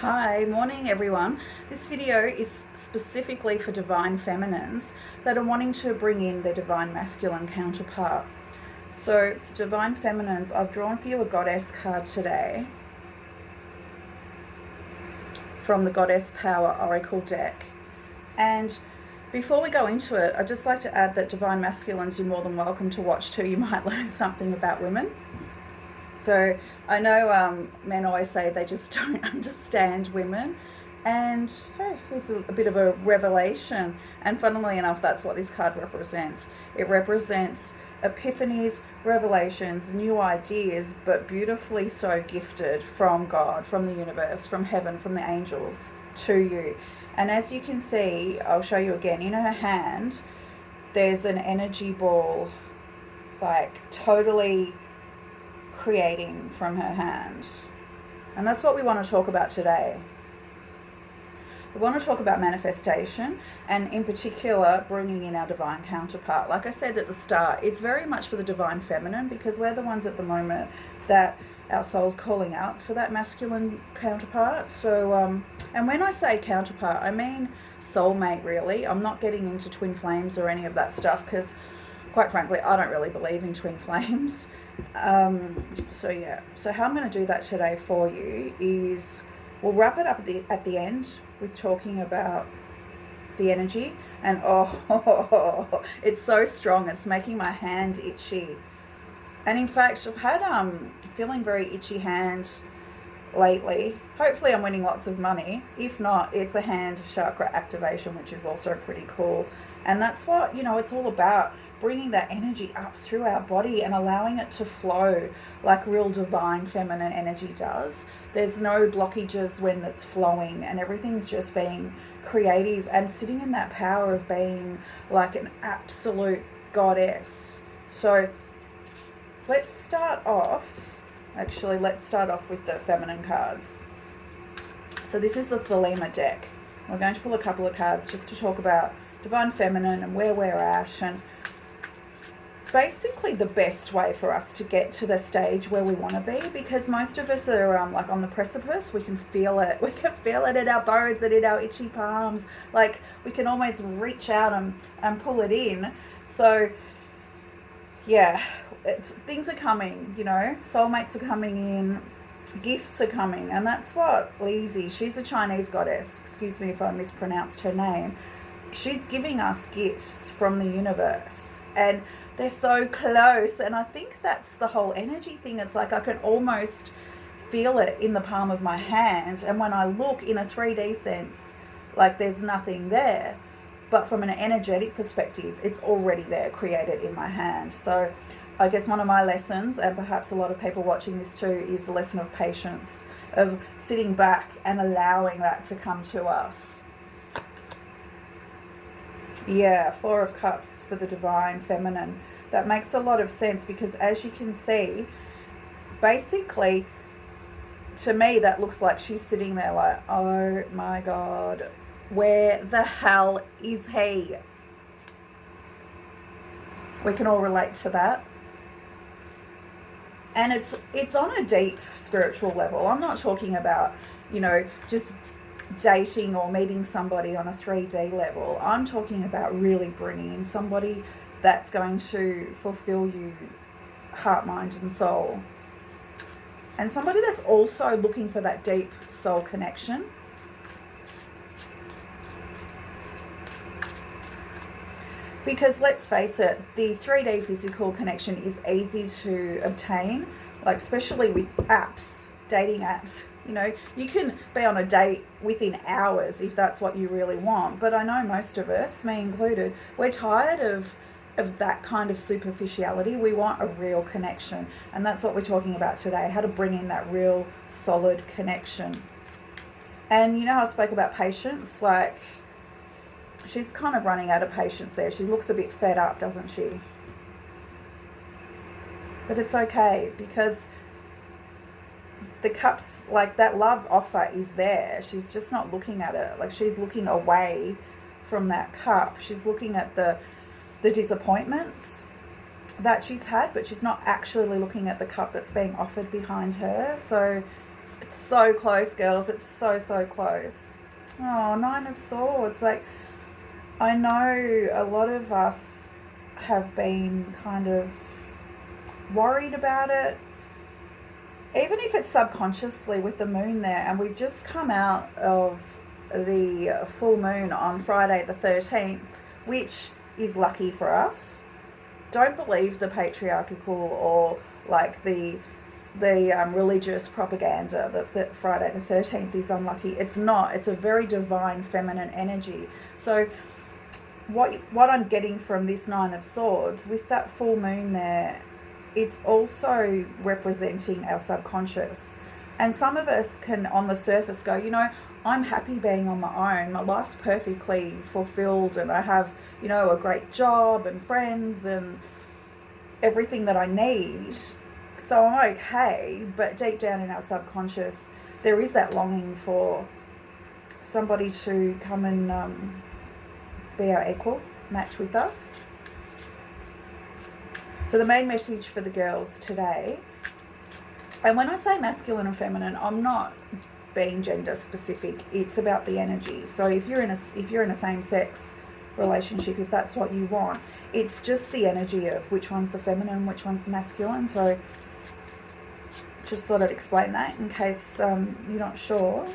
Hi, morning everyone. This video is specifically for divine feminines that are wanting to bring in their divine masculine counterpart. So, divine feminines, I've drawn for you a goddess card today from the Goddess Power Oracle deck. And before we go into it, I'd just like to add that divine masculines, you're more than welcome to watch too. You might learn something about women. So I know men always say they just don't understand women, and hey, here's a bit of a revelation. And funnily enough, that's what this card represents. It represents epiphanies, revelations, new ideas, but beautifully so gifted from God, from the universe, from heaven, from the angels to you. And as you can see, I'll show you again, in her hand, there's an energy ball, like totally creating from her hand. And that's what we want to talk about today. We want to talk about manifestation, and in particular bringing in our divine counterpart. Like I said at the start, it's very much for the divine feminine, because we're the ones at the moment that our soul's calling out for that masculine counterpart. So and when I say counterpart, I mean soulmate, really. I'm not getting into twin flames or any of that stuff, because quite frankly, I don't really believe in twin flames. So how I'm going to do that today for you is we'll wrap it up at the end with talking about the energy. And it's so strong, it's making my hand itchy. And in fact, I've had feeling very itchy hands lately. Hopefully I'm winning lots of money. If not, it's a hand chakra activation, which is also pretty cool. And that's what, it's all about, bringing that energy up through our body and allowing it to flow like real divine feminine energy does. There's no blockages when it's flowing, and everything's just being creative and sitting in that power of being like an absolute goddess. So let's start off with the feminine cards. So this is the Thelema deck. We're going to pull a couple of cards just to talk about divine feminine and where we're at, and basically the best way for us to get to the stage where we want to be, because most of us are like on the precipice. We can feel it in our bones and in our itchy palms. Like we can almost reach out and pull it in. So yeah, things are coming, soulmates are coming in, gifts are coming. And that's what Lizzie, she's a Chinese goddess, excuse me if I mispronounced her name, she's giving us gifts from the universe, and they're so close. And I think that's the whole energy thing. It's like I can almost feel it in the palm of my hand, and when I look in a 3D sense, like there's nothing there, but from an energetic perspective, it's already there, created in my hand. So I guess one of my lessons, and perhaps a lot of people watching this too, is the lesson of patience, of sitting back and allowing that to come to us. Yeah, Four of Cups for the divine feminine. That makes a lot of sense, because as you can see, basically, to me, that looks like she's sitting there like, oh my God, where the hell is he? We can all relate to that. And it's on a deep spiritual level. I'm not talking about, just dating or meeting somebody on a 3D level. I'm talking about really bringing in somebody that's going to fulfill you heart, mind and soul, and somebody that's also looking for that deep soul connection. Because let's face it, the 3D physical connection is easy to obtain, like especially with apps, dating apps. You can be on a date within hours if that's what you really want. But I know most of us, me included, we're tired of that kind of superficiality. We want a real connection. And that's what we're talking about today, how to bring in that real solid connection. And I spoke about patience, like she's kind of running out of patience there. She looks a bit fed up, doesn't she? But it's okay, because the cups, like that love offer is there. She's just not looking at it. Like she's looking away from that cup. She's looking at the disappointments that she's had, but she's not actually looking at the cup that's being offered behind her. So It's so close, girls. It's so, so close. Oh, Nine of Swords. Like, I know a lot of us have been kind of worried about it, even if it's subconsciously with the moon there. And we've just come out of the full moon on Friday the 13th, which is lucky for us. Don't believe the patriarchal or like the religious propaganda that Friday the 13th is unlucky. It's not. It's a very divine feminine energy. So what I'm getting from this Nine of Swords, with that full moon there, it's also representing our subconscious. And some of us can on the surface go, I'm happy being on my own. My life's perfectly fulfilled and I have, a great job and friends and everything that I need. So I'm okay. But deep down in our subconscious, there is that longing for somebody to come and be our equal, match with us. So the main message for the girls today, and when I say masculine and feminine, I'm not being gender specific. It's about the energy. So if you're in a same-sex relationship, if that's what you want, it's just the energy of which one's the feminine, which one's the masculine. So just thought I'd explain that in case you're not sure.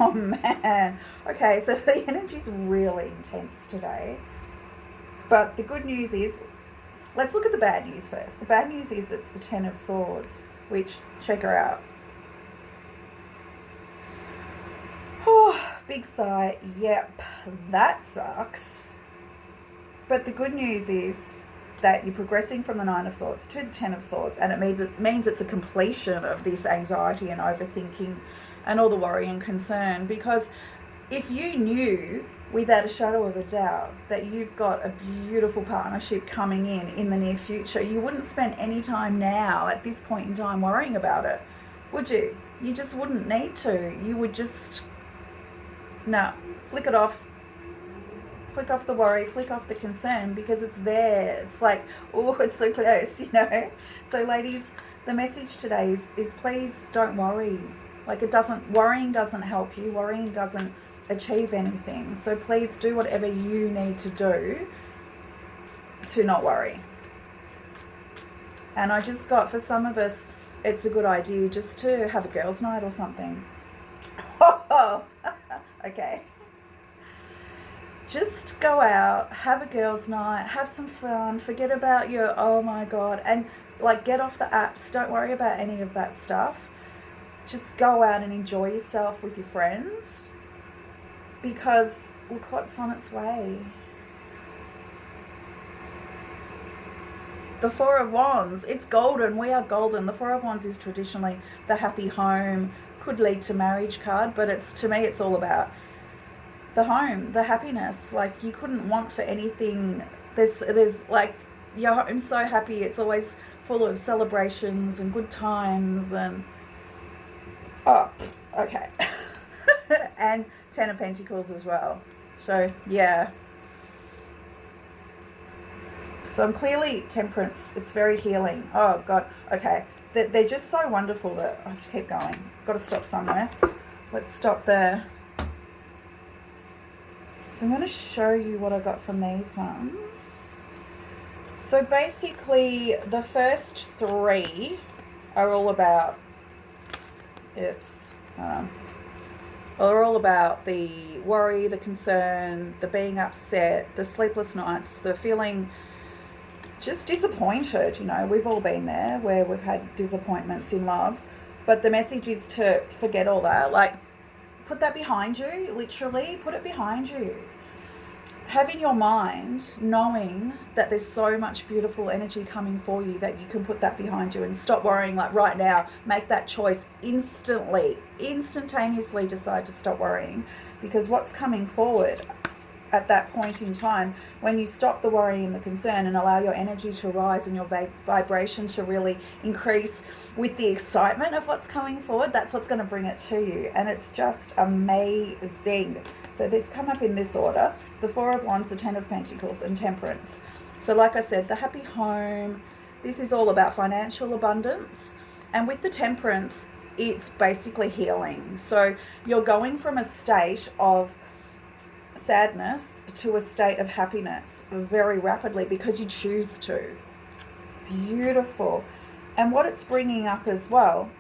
Oh man. Okay, so the energy's really intense today. But the good news is, let's look at the bad news first. The bad news is it's the Ten of Swords, which, check her out. Oh, big sigh. Yep, that sucks. But the good news is that you're progressing from the Nine of Swords to the Ten of Swords, and it means it's a completion of this anxiety and overthinking and all the worry and concern. Because if you knew without a shadow of a doubt that you've got a beautiful partnership coming in the near future, you wouldn't spend any time now at this point in time worrying about it, would you? You just wouldn't need to. You would just, flick it off. Flick off the worry, flick off the concern, because it's there. It's like, oh, it's so close, So ladies, the message today is please don't worry. Like, worrying doesn't help you. Worrying doesn't achieve anything. So please do whatever you need to do to not worry. And I just got, for some of us, it's a good idea just to have a girls' night or something. Okay. Just go out, have a girls' night, have some fun, forget about your, oh my God, and like get off the apps. Don't worry about any of that stuff. Just go out and enjoy yourself with your friends, because look what's on its way. The Four of Wands, it's golden. We are golden. The Four of Wands is traditionally the happy home, could lead to marriage card, but to me, it's all about the home, the happiness. Like, you couldn't want for anything. There's like, your home's so happy. It's always full of celebrations and good times and, oh, okay. And Ten of Pentacles as well. So, yeah. So I'm clearly Temperance. It's very healing. Oh, God. Okay. They're just so wonderful that I have to keep going. Got to stop somewhere. Let's stop there. So I'm going to show you what I got from these ones. So basically, the first three are all about, are all about the worry, the concern, the being upset, the sleepless nights, the feeling just disappointed. We've all been there where we've had disappointments in love. But the message is to forget all that. Like, put that behind you, literally. Put it behind you. Have in your mind, knowing that there's so much beautiful energy coming for you, that you can put that behind you and stop worrying. Like, right now, make that choice instantaneously decide to stop worrying, because what's coming forward at that point in time, when you stop the worry and the concern and allow your energy to rise and your vibration to really increase with the excitement of what's coming forward, that's what's going to bring it to you. And it's just amazing. So this come up in this order: the Four of Wands, the Ten of Pentacles, and Temperance. So like I said, the happy home, This is all about financial abundance. And with the Temperance, it's basically healing. So you're going from a state of sadness to a state of happiness very rapidly because you choose to. Beautiful. And what it's bringing up as well,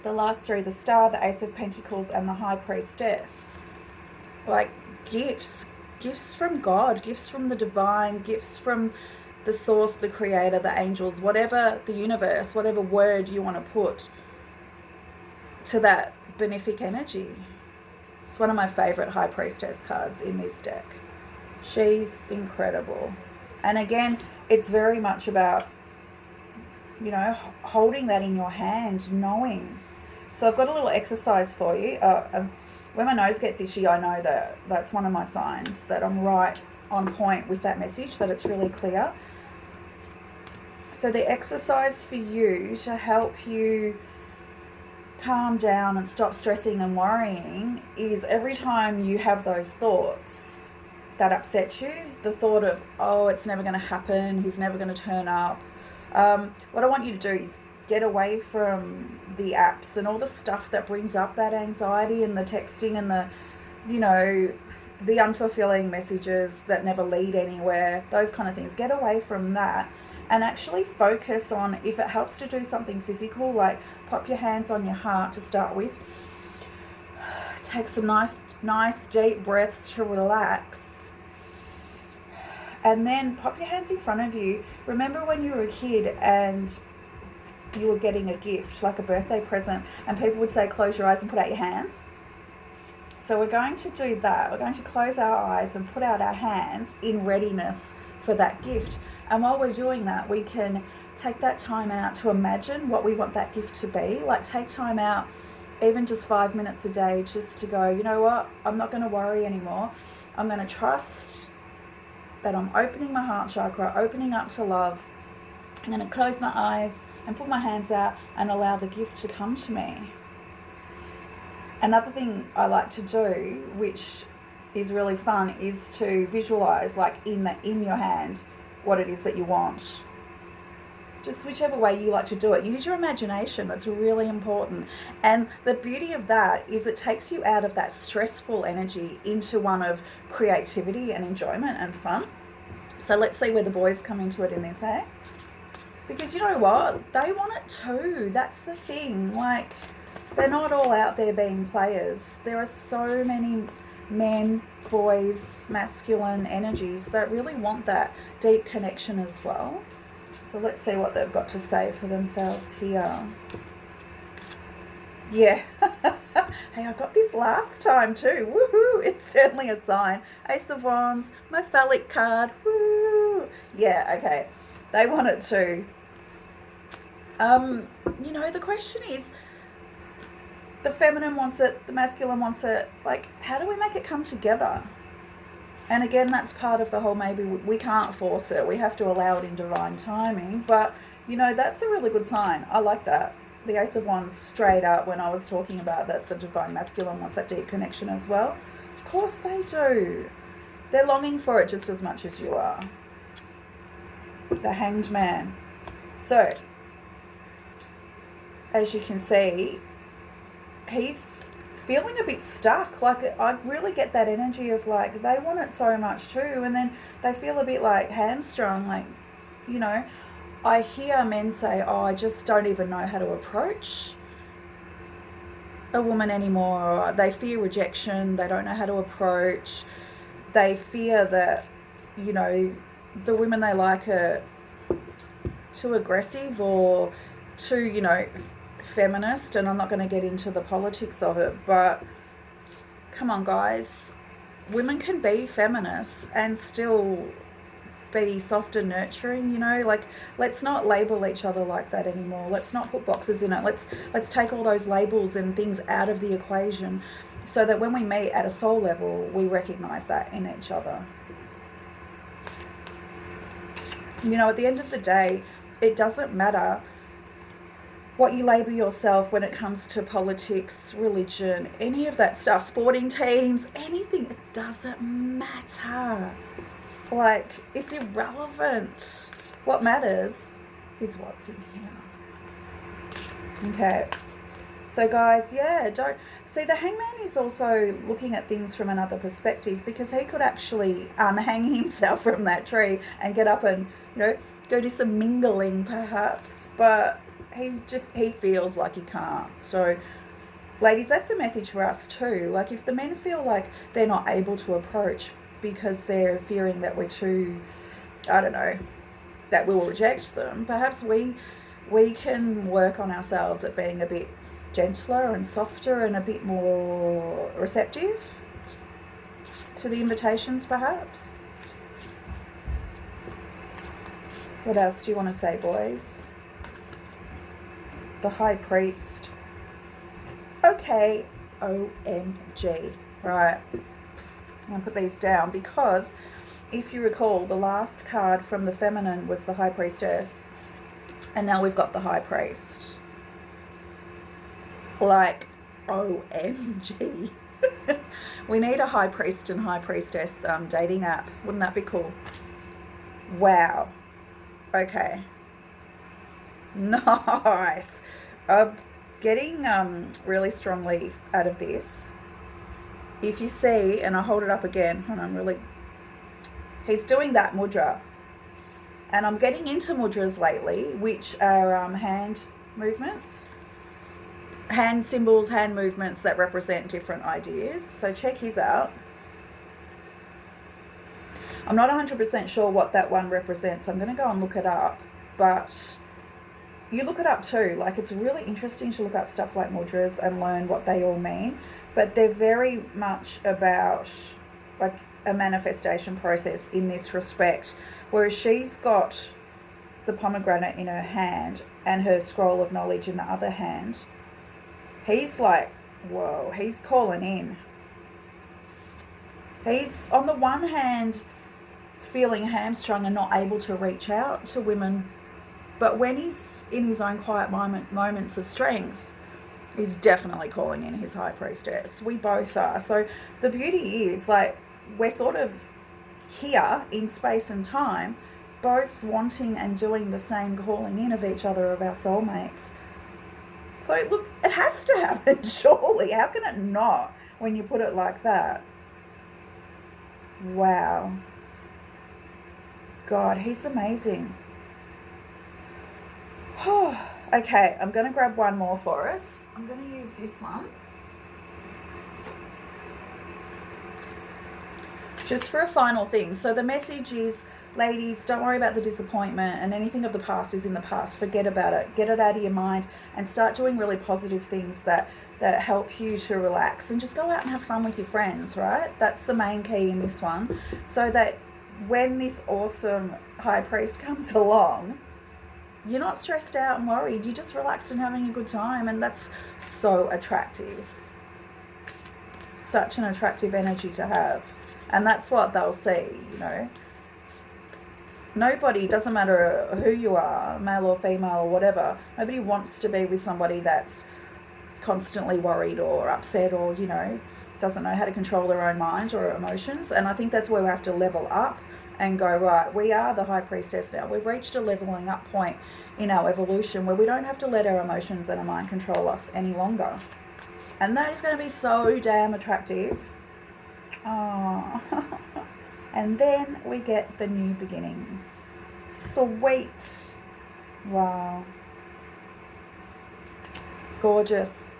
the last three, the Star, the Ace of Pentacles, and the High Priestess, like gifts from God, gifts from the divine, gifts from the source, the creator, the angels, whatever, the universe, whatever word you want to put to that benefic energy. It's one of my favorite High Priestess cards in this deck. She's incredible. And again, it's very much about, you know, holding that in your hand, knowing. So I've got a little exercise for you. When my nose gets itchy, I know that that's one of my signs that I'm right on point with that message, that it's really clear. So the exercise for you to help you calm down and stop stressing and worrying is every time you have those thoughts that upset you, the thought of, oh, it's never going to happen, he's never going to turn up. What I want you to do is get away from the apps and all the stuff that brings up that anxiety and the texting and the, you know, the unfulfilling messages that never lead anywhere, those kind of things. Get away from that and actually focus on, if it helps to do something physical, like pop your hands on your heart to start with. Take some nice deep breaths to relax. And then pop your hands in front of you. Remember when you were a kid and you were getting a gift, like a birthday present, and people would say, close your eyes and put out your hands? So we're going to do that. We're going to close our eyes and put out our hands in readiness for that gift. And while we're doing that, we can take that time out to imagine what we want that gift to be. Like, take time out, even just 5 minutes a day, just to go, you know what, I'm not going to worry anymore. I'm going to trust that I'm opening my heart chakra, opening up to love. I'm going to close my eyes and put my hands out and allow the gift to come to me. Another thing I like to do, which is really fun, is to visualize, like in your hand, what it is that you want. Just whichever way you like to do it. Use your imagination. That's really important. And the beauty of that is it takes you out of that stressful energy into one of creativity and enjoyment and fun. So let's see where the boys come into it in this, eh? Because you know what? They want it too. That's the thing. Like, they're not all out there being players. There are so many men, boys, masculine energies that really want that deep connection as well. So let's see what they've got to say for themselves here. Yeah. Hey, I got this last time too. Woohoo! It's certainly a sign. Ace of Wands, my phallic card. Woo! Yeah, okay. They want it too. You know, the question is, the feminine wants it, the masculine wants it. Like, how do we make it come together? And again, that's part of the whole, maybe we can't force it. We have to allow it in divine timing. But, you know, that's a really good sign. I like that. The Ace of Wands straight up when I was talking about that the divine masculine wants that deep connection as well. Of course they do. They're longing for it just as much as you are. The Hanged Man. So, as you can see, he's feeling a bit stuck. Like, I really get that energy of, like, they want it so much too, and then they feel a bit like hamstrung. Like, you know, I hear men say, oh, I just don't even know how to approach a woman anymore, or they fear rejection, they don't know how to approach, they fear that, you know, the women they like are too aggressive or too, you know, feminist. And I'm not going to get into the politics of it, but come on guys, women can be feminists and still be soft and nurturing, you know. Like, let's not label each other like that anymore. Let's not put boxes in it. Let's take all those labels and things out of the equation, so that when we meet at a soul level, we recognize that in each other. You know, at the end of the day, it doesn't matter what you label yourself when it comes to politics, religion, any of that stuff, sporting teams, anything. It doesn't matter. Like, it's irrelevant. What matters is what's in here. Okay. So guys, yeah, don't see, the hangman is also looking at things from another perspective, because he could actually unhang himself from that tree and get up and, you know, go do some mingling perhaps, but he feels like he can't. So ladies, that's a message for us too. Like, if the men feel like they're not able to approach because they're fearing that we're too, I don't know, that we'll reject them, perhaps we can work on ourselves at being a bit gentler and softer and a bit more receptive to the invitations perhaps. What else do you want to say, boys? The High Priest. Okay, OMG. Right, I'm going to put these down, because if you recall, the last card from the feminine was the High Priestess, and now we've got the High Priest. Like, OMG. We need a High Priest and High Priestess dating app. Wouldn't that be cool? Wow. Okay. Nice. Getting really strongly out of this. If you see, and I'll hold it up again, hold on, he's doing that mudra. And I'm getting into mudras lately, which are hand movements. Hand symbols, hand movements that represent different ideas. So check his out. I'm not 100% sure what that one represents. I'm going to go and look it up. But you look it up too. Like, it's really interesting to look up stuff like mudras and learn what they all mean. But they're very much about like a manifestation process in this respect. Whereas she's got the pomegranate in her hand and her scroll of knowledge in the other hand. He's like, whoa, he's calling in. He's, on the one hand, feeling hamstrung and not able to reach out to women. But when he's in his own quiet moments of strength, he's definitely calling in his High Priestess. We both are. So the beauty is, like, we're sort of here in space and time, both wanting and doing the same calling in of each other, of our soulmates. So, look, it has to happen, surely. How can it not when you put it like that? Wow. God, he's amazing. Okay, I'm going to grab one more for us. I'm going to use this one. Just for a final thing. So the message is, ladies, don't worry about the disappointment, and anything of the past is in the past. Forget about it. Get it out of your mind and start doing really positive things that help you to relax, and just go out and have fun with your friends, right? That's the main key in this one, so that when this awesome High Priest comes along, you're not stressed out and worried. You're just relaxed and having a good time, and that's so attractive. Such an attractive energy to have. And that's what they'll see, you know. Nobody, doesn't matter who you are, male or female or whatever, nobody wants to be with somebody that's constantly worried or upset or, you know, doesn't know how to control their own mind or emotions. And I think that's where we have to level up and go, right, we are the High Priestess now. We've reached a leveling up point in our evolution where we don't have to let our emotions and our mind control us any longer. And that is going to be so damn attractive. Oh. And then we get the new beginnings. Sweet. Wow. Gorgeous.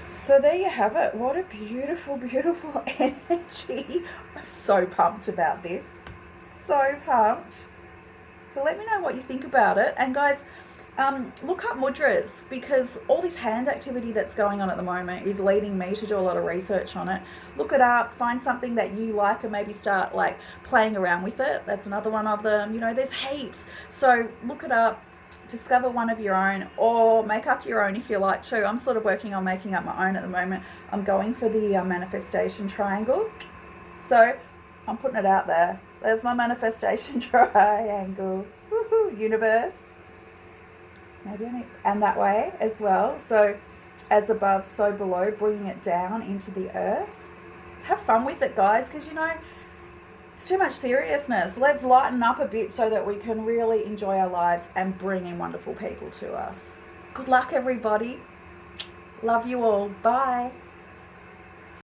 So there you have it. What a beautiful, beautiful energy. I'm so pumped about this. So pumped. So let me know what you think about it. And guys, look up mudras, because all this hand activity that's going on at the moment is leading me to do a lot of research on it. Look it up, find something that you like and maybe start like playing around with it. That's another one of them. You know, there's heaps. So look it up, discover one of your own, or make up your own if you like too. I'm sort of working on making up my own at the moment. I'm going for the manifestation triangle. So I'm putting it out there. There's my manifestation triangle. Woohoo, universe. Maybe and that way as well. So as above, so below, bringing it down into the earth. Have fun with it, guys, because, you know, It's too much seriousness. Let's lighten up a bit so that we can really enjoy our lives and bring in wonderful people to us. Good luck, everybody. Love you all. Bye.